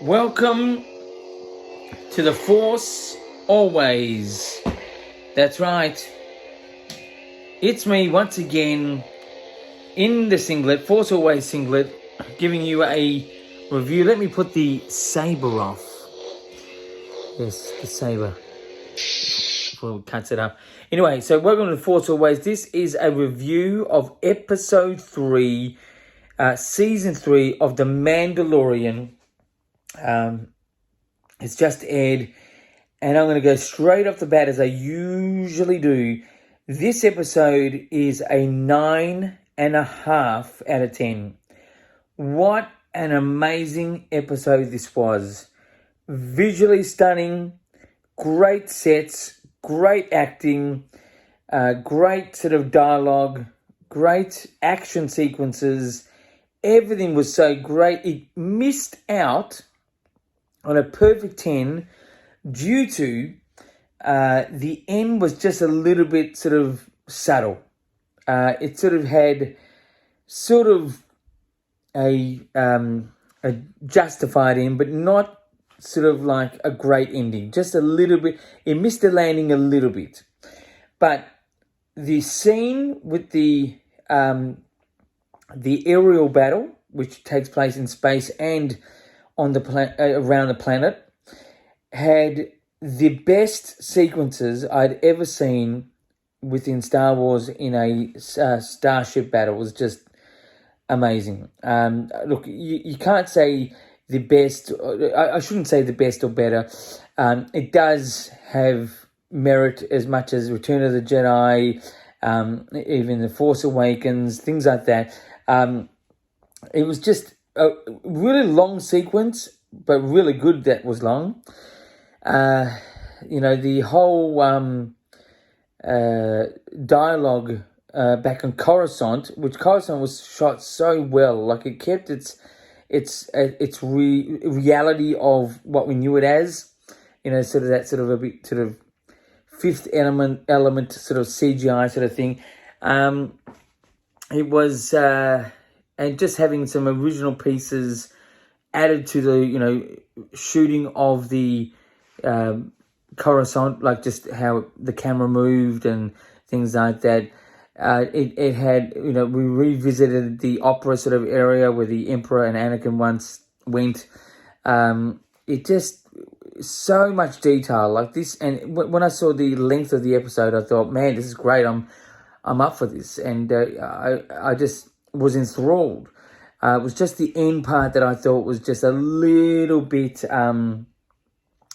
Welcome to the Force Always. That's right. It's me once again in the singlet, Force Always singlet, giving you a review. Let me put the saber off. Yes, the saber. Before it cuts it up. Anyway, so welcome to the Force Always. This is a review of episode 3, season 3 of The Mandalorian. It's just aired, and I'm going to go straight off the bat as I usually do. This episode is a 9.5 out of 10. What an amazing episode this was. Visually stunning, great sets, great acting, great sort of dialogue, great action sequences. Everything was so great. It missed out on a perfect 10 due to the end was just a little bit sort of subtle. It sort of had sort of a justified end, but not sort of like a great ending. Just a little bit. It missed the landing a little bit. But the scene with the aerial battle, which takes place in space and on the around the planet, had the best sequences I'd ever seen within Star Wars in a starship battle. It was just amazing. Look, you can't say the best. I shouldn't say the best or better. It does have merit as much as Return of the Jedi, even The Force Awakens, things like that. It was just a really long sequence, but really good that was long. The whole dialogue back on Coruscant, which Coruscant was shot so well, like it kept its reality of what we knew it as, sort of that sort of a bit sort of fifth element sort of CGI sort of thing. It was and just having some original pieces added to the shooting of the Coruscant, like just how the camera moved and things like that. It had, we revisited the opera sort of area where the Emperor and Anakin once went. It just, so much detail like this. And when I saw the length of the episode, I thought, man, this is great. I'm up for this. And I just was enthralled. It was just the end part that I thought was just a little bit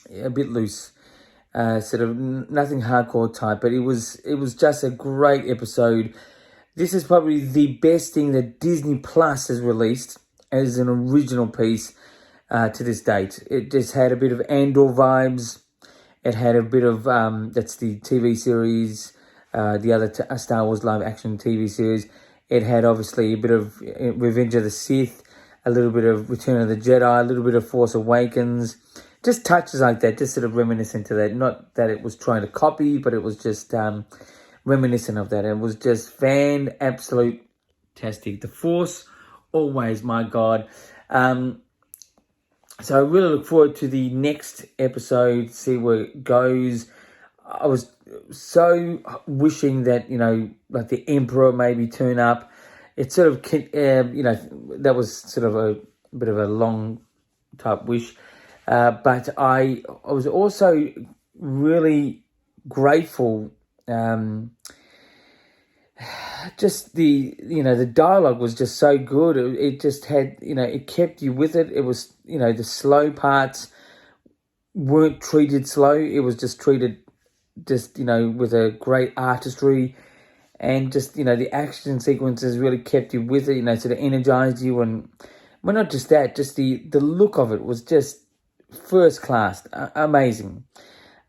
loose. Sort of nothing hardcore type, but it was just a great episode. This is probably the best thing that Disney Plus has released as an original piece to this date. It just had a bit of Andor vibes. It had a bit of that's the TV series, the other Star Wars live action TV series. It had obviously a bit of Revenge of the Sith, a little bit of Return of the Jedi, a little bit of Force Awakens. Just touches like that, just sort of reminiscent to that. Not that it was trying to copy, but it was just reminiscent of that. It was just absolute-tastic. The Force, always, my God. So I really look forward to the next episode, see where it goes. I was so wishing that, like the Emperor maybe turn up. It sort of, that was sort of a bit of a long type wish. But I was also really grateful. Just the dialogue was just so good. It just had, it kept you with it. It was, the slow parts weren't treated slow. It was just treated with a great artistry, and just, the action sequences really kept you with it, sort of energized you. And well, not just that, just the look of it was just first class, amazing.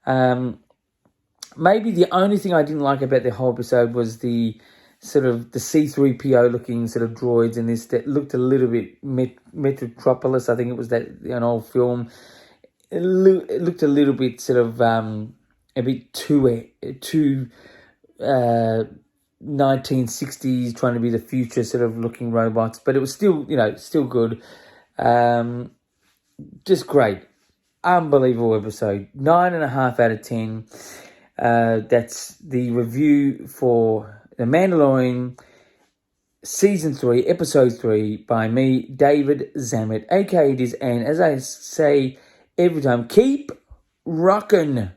Maybe the only thing I didn't like about the whole episode was the sort of the C-3PO looking sort of droids in this that looked a little bit Metropolis. I think it was an old film. It looked a little bit sort of a bit too 1960s, trying to be the future sort of looking robots, but it was still, still good. just great. Unbelievable episode. 9.5 out of 10. That's the review for The Mandalorian Season 3, Episode 3 by me, David Zammit, aka Diz, and as I say every time, keep rocking.